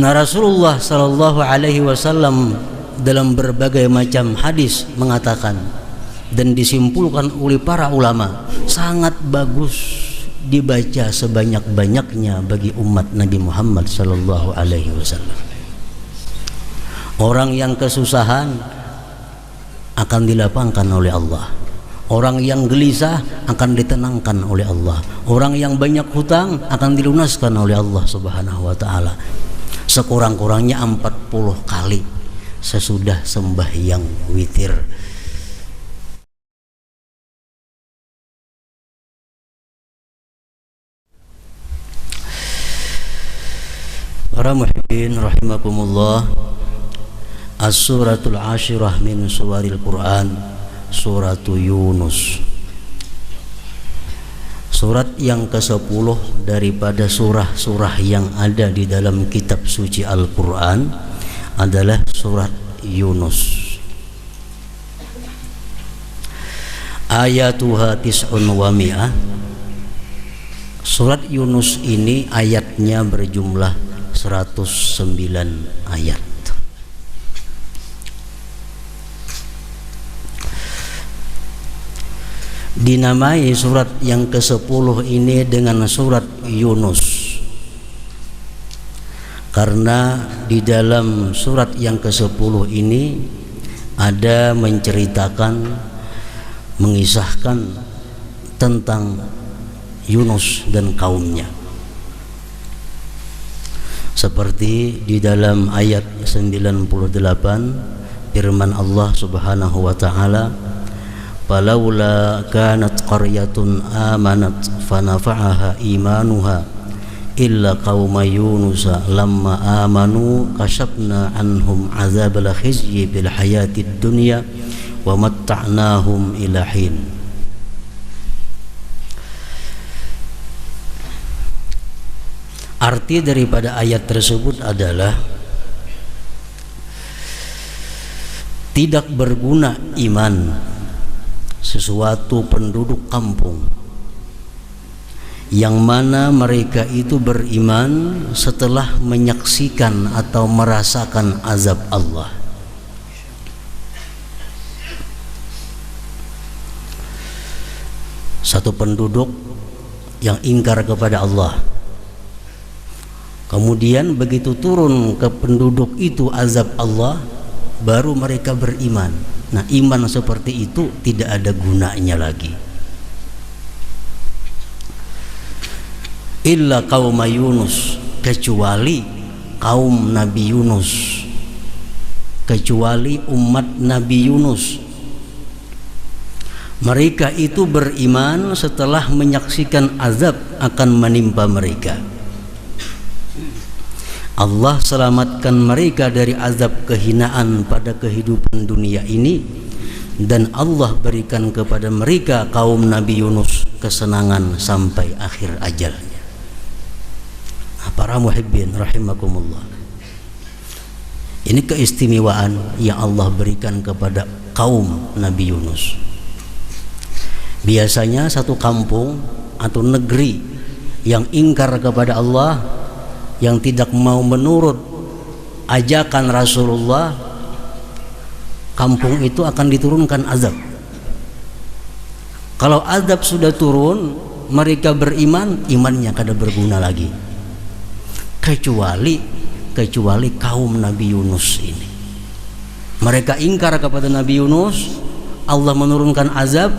Nah, Rasulullah sallallahu alaihi wasallam dalam berbagai macam hadis mengatakan dan disimpulkan oleh para ulama, sangat bagus dibaca sebanyak-banyaknya bagi umat Nabi Muhammad sallallahu alaihi wasallam. Orang yang kesusahan akan dilapangkan oleh Allah. Orang yang gelisah akan ditenangkan oleh Allah. Orang yang banyak hutang akan dilunaskan oleh Allah Subhanahu wa taala. Sekurang-kurangnya 40 kali sesudah sembahyang witir. Para muhibbin rahimakumullah, As-suratul ashirah min suwaril Quran, suratu Yunus. Surat yang ke-10 daripada surah-surah yang ada di dalam kitab suci Al-Quran adalah surat Yunus. Ayatuha tis'un wa mi'ah. Surat Yunus ini ayatnya berjumlah 109 ayat. Dinamai surat yang ke-10 ini dengan surat Yunus karena di dalam surat yang ke-10 ini ada menceritakan, mengisahkan tentang Yunus dan kaumnya, seperti di dalam ayat 98 firman Allah Subhanahu wa taala, falaula kanat qaryatun amanat fanafa'aha imanuha illa qauma yunus lamma amanu kasyafna anhum azabal khizyi bil hayatid dunya wa matta'nahum ila hin. Arti daripada ayat tersebut adalah tidak berguna iman sesuatu penduduk kampung yang mana mereka itu beriman setelah menyaksikan atau merasakan azab Allah. Satu penduduk yang ingkar kepada Allah, kemudian begitu turun ke penduduk itu azab Allah, baru mereka beriman. Nah, iman seperti itu tidak ada gunanya lagi. Illa qauma Yunus, kecuali kaum Nabi Yunus, kecuali umat Nabi Yunus. Mereka itu beriman setelah menyaksikan azab akan menimpa mereka. Allah selamatkan mereka dari azab kehinaan pada kehidupan dunia ini, dan Allah berikan kepada mereka kaum Nabi Yunus kesenangan sampai akhir ajalnya. Para muhibbin rahimakumullah, ini keistimewaan yang Allah berikan kepada kaum Nabi Yunus. Biasanya satu kampung atau negeri yang ingkar kepada Allah, yang tidak mau menurut ajakan Rasulullah, kampung itu akan diturunkan azab. Kalau azab sudah turun, mereka beriman, imannya kada berguna lagi. Kecuali kaum Nabi Yunus ini. Mereka ingkar kepada Nabi Yunus, Allah menurunkan azab,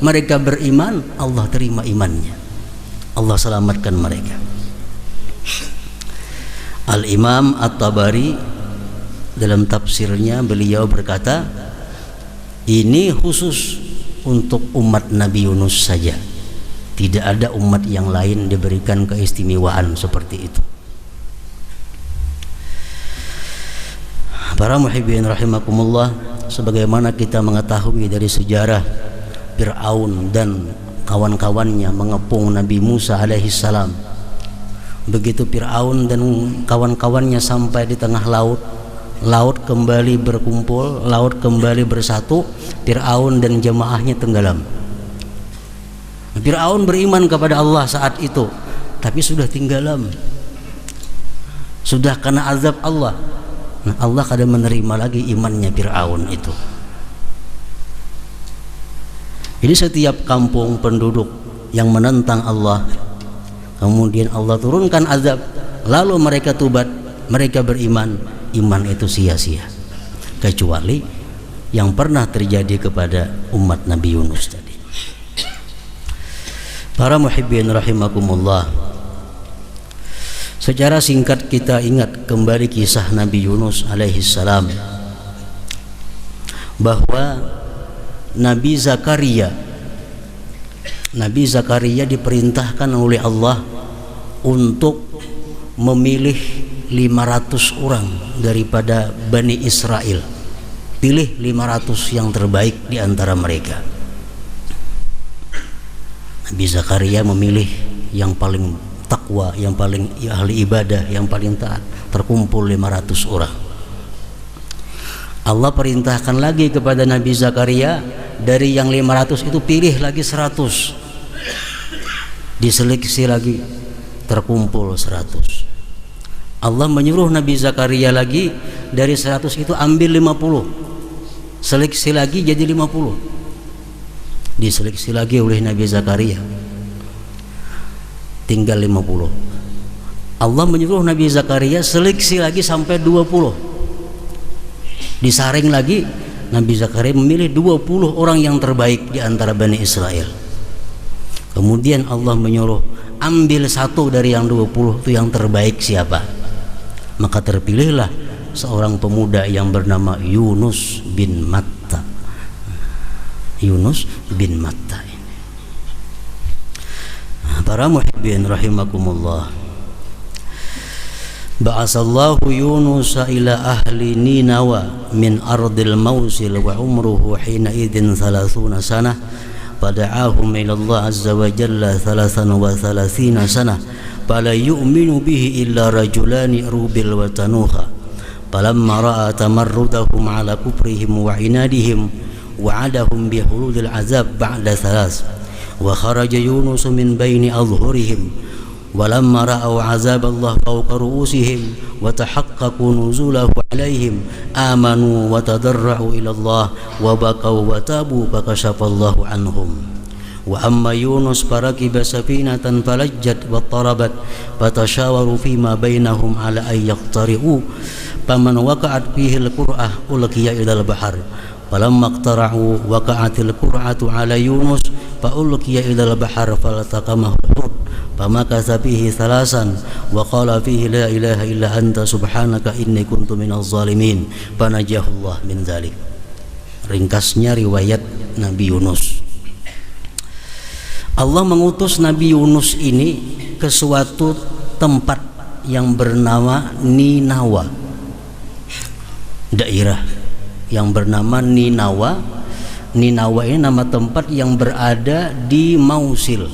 mereka beriman, Allah terima imannya, Allah selamatkan mereka. Al-Imam At-Tabari dalam tafsirnya beliau berkata, ini khusus untuk umat Nabi Yunus saja, tidak ada umat yang lain diberikan keistimewaan seperti itu. Para muhibbin rahimakumullah, sebagaimana kita mengetahui dari sejarah Fir'aun dan kawan-kawannya mengepung Nabi Musa alaihissalam. Begitu Fir'aun dan kawan-kawannya sampai di tengah laut, laut kembali berkumpul, laut kembali bersatu, Fir'aun dan jemaahnya tenggelam. Fir'aun beriman kepada Allah saat itu, tapi sudah tenggelam. sudah kena azab Allah. Nah, Allah kada menerima lagi imannya Fir'aun itu. Jadi setiap kampung penduduk yang menentang Allah, kemudian Allah turunkan azab, lalu mereka tobat, mereka beriman, iman itu sia-sia. Kecuali yang pernah terjadi kepada umat Nabi Yunus tadi. Para muhibbin rahimakumullah, secara singkat kita ingat kembali kisah Nabi Yunus alaihi salam, bahwa Nabi Zakaria diperintahkan oleh Allah untuk memilih 500 orang daripada Bani Israel. Pilih 500 yang terbaik di antara mereka. Nabi Zakaria memilih yang paling takwa, yang paling ahli ibadah, yang paling taat. Terkumpul 500 orang. Allah perintahkan lagi kepada Nabi Zakaria, dari yang 500 itu pilih lagi 100. Diseleksi lagi, terkumpul 100. Allah menyuruh Nabi Zakaria lagi, dari 100 itu ambil 50. Seleksi lagi jadi 50. Diseleksi lagi oleh Nabi Zakaria, tinggal 50. Allah menyuruh Nabi Zakaria seleksi lagi sampai 20. Disaring lagi, Nabi Zakaria memilih 20 orang yang terbaik di antara Bani Israel. Kemudian Allah menyuruh ambil satu dari yang 20 itu, yang terbaik siapa? Maka terpilihlah seorang pemuda yang bernama Yunus bin Matta. Yunus bin Matta ini. Para muhibbin rahimakumullah, ba'asallahu Yunus ila ahli Ninawa min ardil Mausil wa umruhu hina idin 30 sanah fada'ahum ila Allah azza wa jalla 33 sanah fala yu'minu bihi illa rajulani rubil wa tanuha falamma ra'a tamarrudahum ala kufrihim wa inadihim wa'adahum bihuludil azab ba'da 3 wa kharaja Yunus min baini adhhurihim walamma ra'aw azab Allah fawqa ru'usihim wa tahaqqaqu nuzulahu alaihim amanu wa tadarra'u ila Allah wa bakaw wa tabu fakashafallahu anhum wa amma Yunus farakiba safinatan falajjat wa tarabat fatashawaru fima bainahum ala ay yaqtari'u faman waqa'at fihi al-qur'ah ulqiya ila al-bahr falamma iqtara'u waqa'atil qur'atu ala Yunus fa ulqiya ila al-bahr falataqamahu al-hut famakatha fihi 3 wa qala fihi la ilaha illa anta subhanaka inni kuntu minaz zalimin fanajahullah min dzalik. Ringkasnya riwayat Nabi Yunus. Allah mengutus Nabi Yunus ini ke suatu tempat yang bernama Ninawa, daerah yang bernama Ninawa. Ninawa ini nama tempat yang berada di Mausil.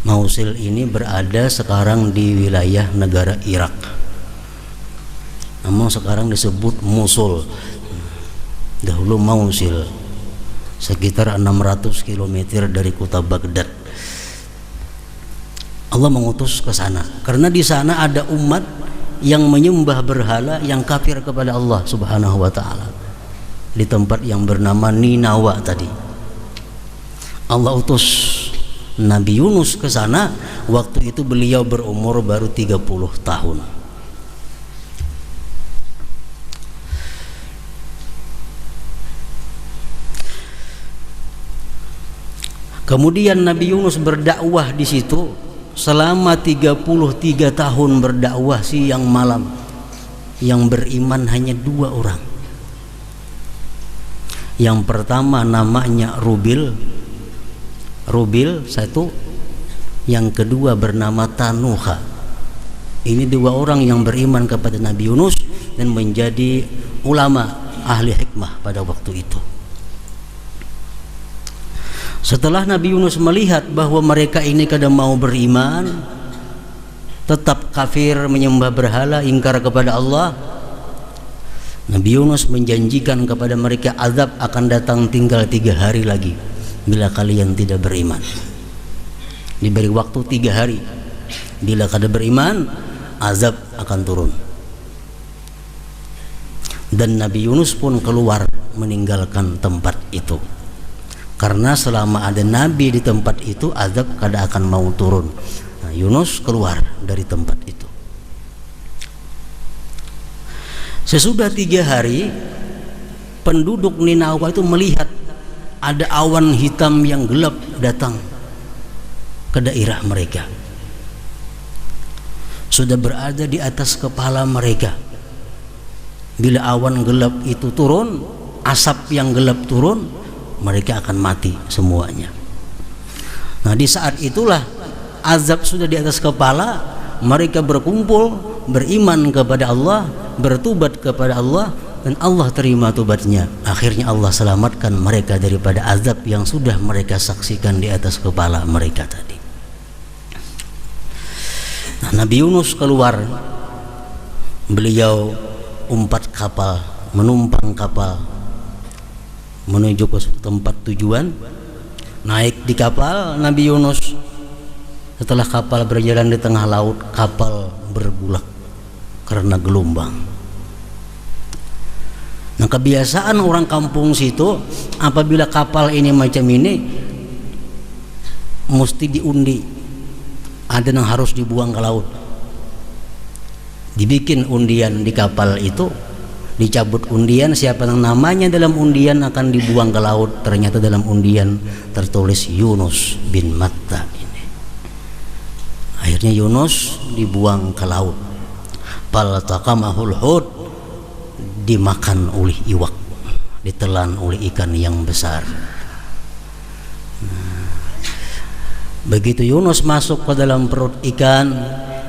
Mausil ini berada sekarang di wilayah negara Irak. Namun sekarang disebut Mosul. Dahulu Mausil, sekitar 600 km dari kota Baghdad. Allah mengutus ke sana karena di sana ada umat yang menyembah berhala, yang kafir kepada Allah Subhanahu wa taala. Di tempat yang bernama Ninawa tadi, Allah utus Nabi Yunus ke sana. Waktu itu beliau berumur baru 30 tahun. Kemudian Nabi Yunus berdakwah di situ selama 33 tahun berdakwah siang malam. Yang beriman hanya 2 orang. Yang pertama namanya Rubil satu, yang kedua bernama Tanuha. Ini 2 orang yang beriman kepada Nabi Yunus dan menjadi ulama ahli hikmah pada waktu itu. Setelah Nabi Yunus melihat bahwa mereka ini kada mau beriman, tetap kafir, menyembah berhala, ingkar kepada Allah, Nabi Yunus menjanjikan kepada mereka azab akan datang tinggal 3 hari lagi bila kalian tidak beriman. Diberi waktu 3 hari. Bila kada beriman, azab akan turun. Dan Nabi Yunus pun keluar meninggalkan tempat itu, karena selama ada Nabi di tempat itu azab kada akan mau turun. Nah, Yunus keluar dari tempat itu. Sesudah 3 hari, penduduk Ninawa itu melihat ada awan hitam yang gelap datang ke daerah mereka. Sudah berada di atas kepala mereka. Bila awan gelap itu turun, asap yang gelap turun, mereka akan mati semuanya. Nah, di saat itulah azab sudah di atas kepala, mereka berkumpul, beriman kepada Allah, bertobat kepada Allah, dan Allah terima tobatnya. Akhirnya Allah selamatkan mereka daripada azab yang sudah mereka saksikan di atas kepala mereka tadi. Nah, Nabi Yunus keluar, beliau umpat kapal, menumpang kapal menuju ke tempat tujuan. Naik di kapal Nabi Yunus. Setelah kapal berjalan di tengah laut, kapal bergulak karena gelombang. Nah, kebiasaan orang kampung situ, apabila kapal ini macam ini mesti diundi, ada yang harus dibuang ke laut. Dibikin undian di kapal itu, dicabut undian, siapa yang namanya dalam undian akan dibuang ke laut. Ternyata dalam undian tertulis Yunus bin Matta ini. Akhirnya Yunus dibuang ke laut. Faltaqamahul hut, dimakan oleh iwak, ditelan oleh ikan yang besar. Begitu Yunus masuk ke dalam perut ikan,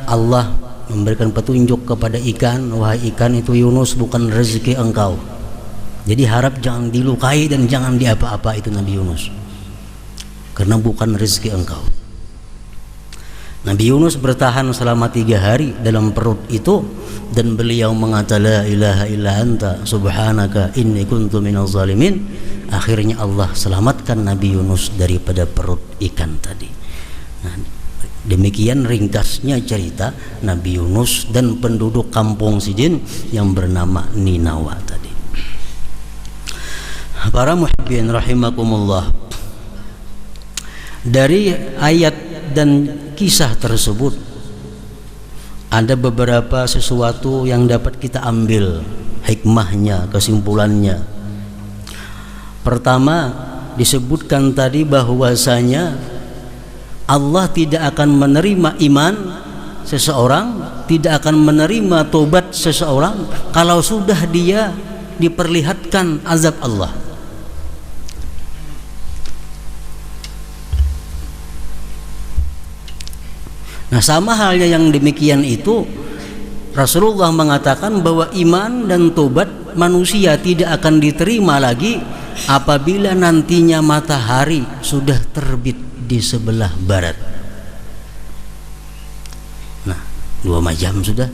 Allah memberikan petunjuk kepada ikan, wahai ikan, itu Yunus bukan rezeki engkau. Jadi harap jangan dilukai dan jangan diapa-apa itu Nabi Yunus, karena bukan rezeki engkau. Nabi Yunus bertahan selama 3 hari dalam perut itu, dan beliau mengata la ilaha illa anta subhanaka inni kuntu minaz zalimin. Akhirnya Allah selamatkan Nabi Yunus daripada perut ikan tadi. Nah, demikian ringkasnya cerita Nabi Yunus dan penduduk kampung Sidin yang bernama Ninawa tadi. Para muhibbin rahimakumullah, dari ayat dan kisah tersebut ada beberapa sesuatu yang dapat kita ambil hikmahnya, kesimpulannya. Pertama, disebutkan tadi bahwasanya Allah tidak akan menerima iman seseorang, tidak akan menerima tobat seseorang kalau sudah dia diperlihatkan azab Allah. Nah, sama halnya yang demikian itu, Rasulullah mengatakan bahwa iman dan tobat manusia tidak akan diterima lagi apabila nantinya matahari sudah terbit di sebelah barat. Nah, 2 jam sudah,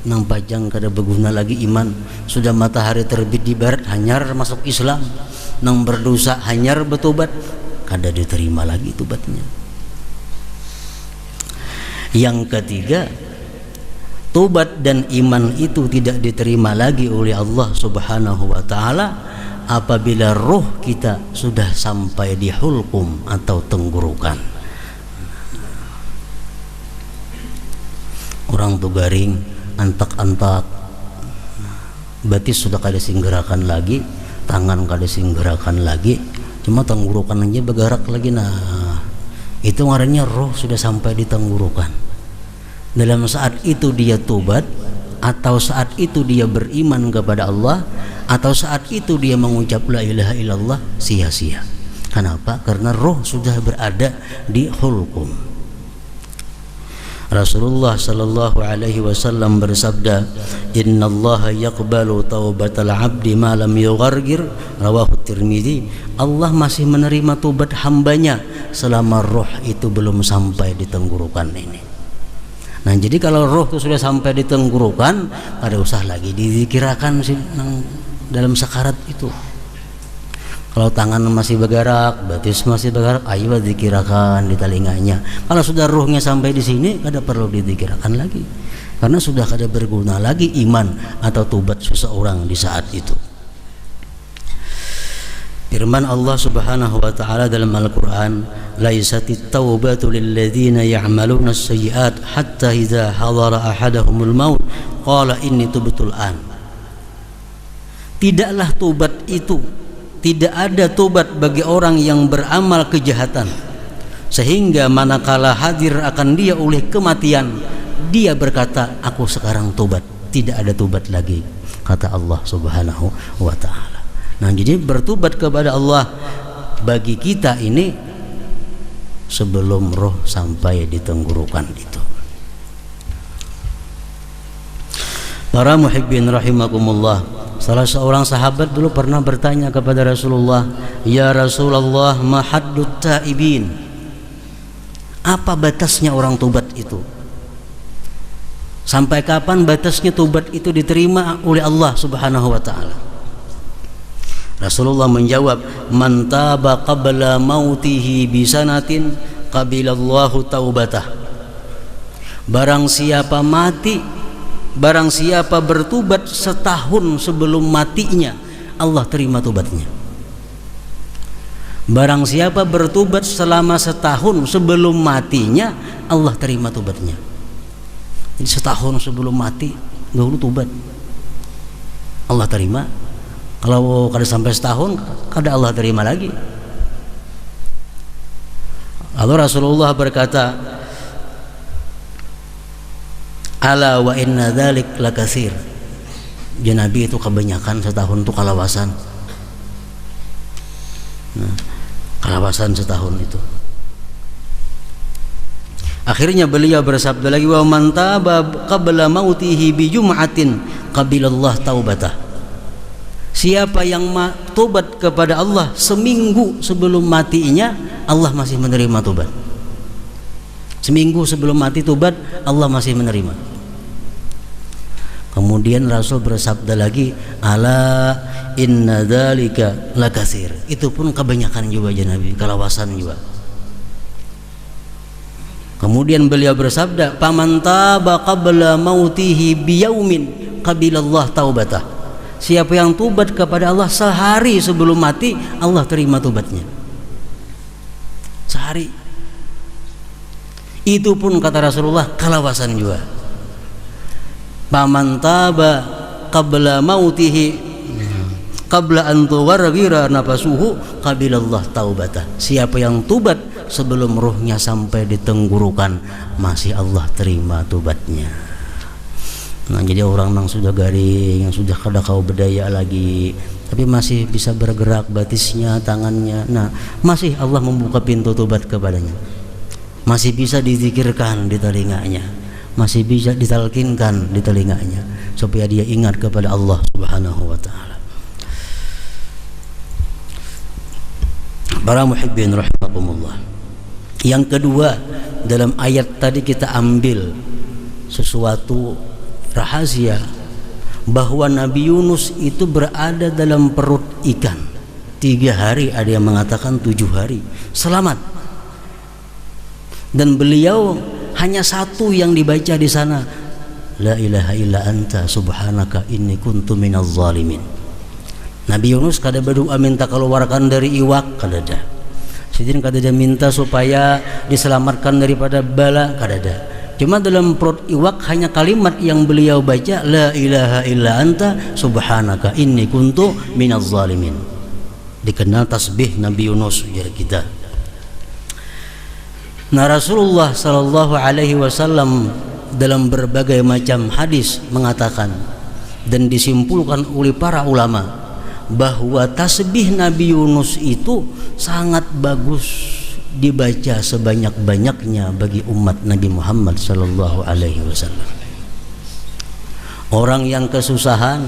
4 jam kada berguna lagi iman. Sudah matahari terbit di barat, hanyar masuk Islam, nang berdosa hanyar bertobat, kada diterima lagi tobatnya. Yang ketiga, tobat dan iman itu tidak diterima lagi oleh Allah Subhanahu wa taala apabila roh kita sudah sampai di hulqum atau tenggorokan. Orang tuh garing, antak-antak, betis sudah kada singgerakan lagi, tangan kada singgerakan lagi, cuma tenggorokan aja bergerak lagi. Nah, itu ngarannya roh sudah sampai di tenggorokan. Dalam saat itu dia tobat, atau saat itu dia beriman kepada Allah, atau saat itu dia mengucap la ilaha illallah, sia-sia. Kenapa? Karena roh sudah berada di hulqum. Rasulullah sallallahu alaihi wasallam bersabda, "Innallaha yaqbalu taubatal 'abdi ma lam yughargir." Rawahu Tirmizi. Allah masih menerima tobat hambanya selama roh itu belum sampai di tenggorokan ini. Nah, jadi kalau roh itu sudah sampai di tenggorokan, kada usah lagi dizikirakan dalam sakarat itu. Kalau tangan masih bergerak, betis masih bergerak, ayo dizikirakan di telinganya. Kalau sudah ruhnya sampai di sini, kada perlu dizikirakan lagi. karena sudah kada berguna lagi iman atau tobat seseorang di saat itu. Firman Allah Subhanahu wa taala dalam Al-Qur'an, "Laisatit taubatu lil ladzina ya'maluna as-sayyi'at hatta idza hadara ahadahumul maut qala inni tubtul an." Tidaklah tobat itu, tidak ada tobat bagi orang yang beramal kejahatan sehingga manakala hadir akan dia oleh kematian, dia berkata, "Aku sekarang tobat." Tidak ada tobat lagi, kata Allah Subhanahu wa taala. Nah, jadi bertobat kepada Allah bagi kita ini sebelum roh sampai di tenggorokan itu. Para muhibbin rahimakumullah, salah seorang sahabat dulu pernah bertanya kepada Rasulullah, "Ya Rasulullah, ma haddut taibin?" Apa batasnya orang tobat itu? Sampai kapan batasnya tobat itu diterima oleh Allah Subhanahu wa taala? Rasulullah menjawab, "Man taba qabla mautihi bisanatin qabilallahu taubatah." Barang siapa mati, barang siapa bertobat setahun sebelum matinya, Allah terima tobatnya. Barang siapa bertobat selama setahun sebelum matinya, Allah terima tobatnya. Jadi setahun sebelum mati dahulu tobat, Allah terima. Kalau kada sampai setahun, kada Allah terima lagi. Lalu Rasulullah berkata, "Ala wa inna dzalik lakatsir." Ya Nabi, itu kebanyakan setahun itu kalawasan. Nah, kalawasan setahun itu. Akhirnya beliau bersabda lagi, "Wa man taba qabla mautihi bi jum'atin qabilallah taubatah." Siapa yang tobat kepada Allah seminggu sebelum matinya, Allah masih menerima tobat. Seminggu sebelum mati tobat, Allah masih menerima. Kemudian Rasul bersabda lagi, "Ala inna dzalika lakatsir." Itu pun kebanyakan juga ya Nabi, kalawasan juga. Kemudian beliau bersabda, "Faman taba qabla mautihi biyaumin qabilallah taubatah." Siapa yang tobat kepada Allah sehari sebelum mati, Allah terima tobatnya. Sehari. Itu pun kata Rasulullah kalawasan juga. Paman taba qabla mautihi qabla an tuwarghira nafasuhu qabilallah taubatah. Siapa yang tobat sebelum ruhnya sampai di tenggorokan, masih Allah terima tobatnya. Nah, jadi orang yang sudah garing, yang sudah kada kau berdaya lagi, tapi masih bisa bergerak batisnya, tangannya, nah masih Allah membuka pintu tobat kepadanya. Masih bisa dizikirkan di telinganya, masih bisa ditalkinkan di telinganya, supaya dia ingat kepada Allah Subhanahu wa ta'ala. Para muhibbin rahimakumullah, yang kedua, dalam ayat tadi kita ambil sesuatu rahasia bahwa Nabi Yunus itu berada dalam perut ikan 3 hari, ada yang mengatakan 7 hari selamat, dan beliau hanya satu yang dibaca di sana, la ilaha illa anta subhanaka inni kuntu minaz zalimin. Nabi Yunus kada berdoa minta keluarkan dari iwak, kada ada. Sidin kada ada minta supaya diselamatkan daripada bala, kada ada. Cuma dalam perut iwak hanya kalimat yang beliau baca, la ilaha illa anta subhanaka inni kuntu minaz zalimin. Dikenal tasbih Nabi Yunus ujar kita. Nah, Rasulullah sallallahu alaihi wasallam dalam berbagai macam hadis mengatakan dan disimpulkan oleh para ulama bahwa tasbih Nabi Yunus itu sangat bagus dibaca sebanyak-banyaknya bagi umat Nabi Muhammad sallallahu alaihi wasallam. Orang yang kesusahan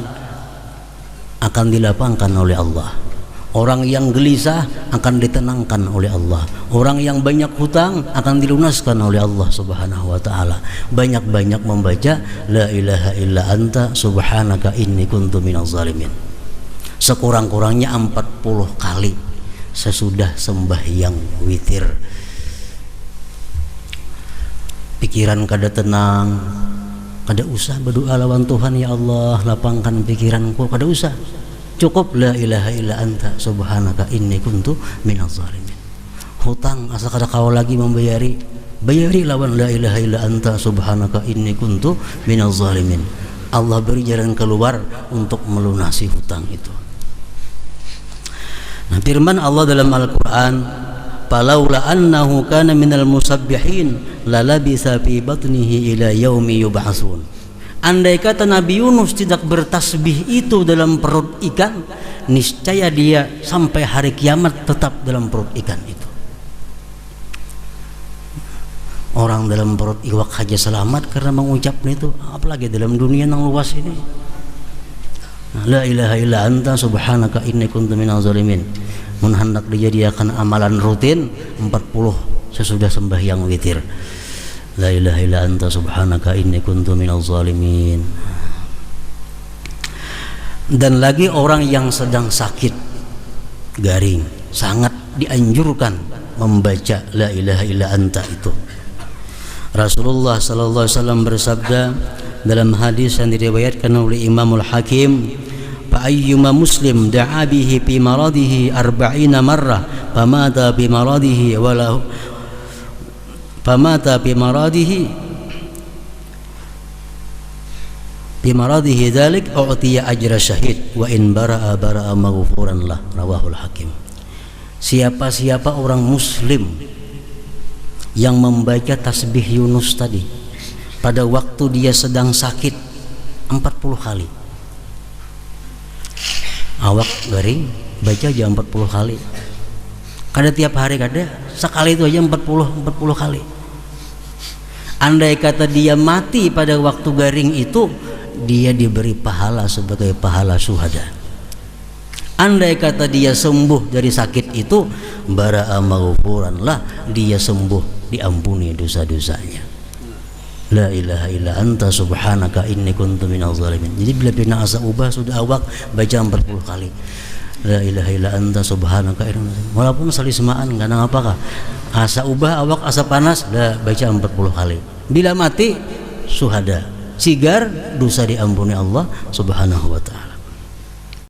akan dilapangkan oleh Allah. Orang yang gelisah akan ditenangkan oleh Allah. Orang yang banyak hutang akan dilunaskan oleh Allah Subhanahu wa taala. Banyak-banyak membaca la ilaha illa anta subhanaka inni kuntu minaz zalimin. Sekurang-kurangnya 40 kali sesudah sembahyang witir. Pikiran kada tenang, Kada usah berdoa lawan Tuhan, ya Allah lapangkan pikiranku, kada usah. Cukup la ilaha illa anta subhanaka inni kuntu minaz zalimin. Hutang asa kada kau lagi membayari, bayari lawan la ilaha illa anta subhanaka inni kuntu minaz zalimin. Allah beri jalan keluar untuk melunasi hutang itu. Nah, firman Allah dalam Al-Qur'an, "Falaula annahu kana minal musabbihin lalabisa fi batnihi ila yaumi yub'atsun." Andai kata Nabi Yunus tidak bertasbih itu dalam perut ikan, niscaya dia sampai hari kiamat tetap dalam perut ikan itu. Orang dalam perut iwak saja selamat karena mengucapnya itu, apalagi dalam dunia yang luas ini. La ilaha illa anta subhanaka inni kuntu minaz zalimin. Mun hendak dijadikan amalan rutin 40 sesudah sembahyang witir. La ilaha illa anta subhanaka inni kuntu minaz zalimin. Dan lagi orang yang sedang sakit garing, sangat dianjurkan membaca la ilaha illa anta itu. Rasulullah sallallahu alaihi wasallam bersabda dalam hadis yang diriwayatkan oleh Imamul Hakim, fa ayyuma muslim da'a bihi fi maradihi 40 marrah famata bi maradihi wala famata bi maradihi dzalik u'tiya ajra syahid wa in bara'a maghfuran lah, rawahul Hakim. Siapa-siapa orang muslim yang membaca tasbih Yunus tadi pada waktu dia sedang sakit 40 kali, awak garing, baca aja 40 kali. Kada tiap hari, kada sekali itu aja 40 kali. Andai kata dia mati pada waktu garing itu, dia diberi pahala sebagai pahala syuhada. Andai kata dia sembuh dari sakit itu, bara'a maghfuran lah, dia sembuh, diampuni dosa-dosanya. La ilaha illa anta subhanaka inni kuntu minaz zalimin. Jadi bila pina asa ubah sudah awak baca 40 kali. La ilaha illa anta subhanaka inni, walaupun salismaan kadang apakah asa ubah awak asa panas dah baca 40 kali. Bila mati syuhada, sigar dosa diampuni Allah subhanahu wa ta'ala.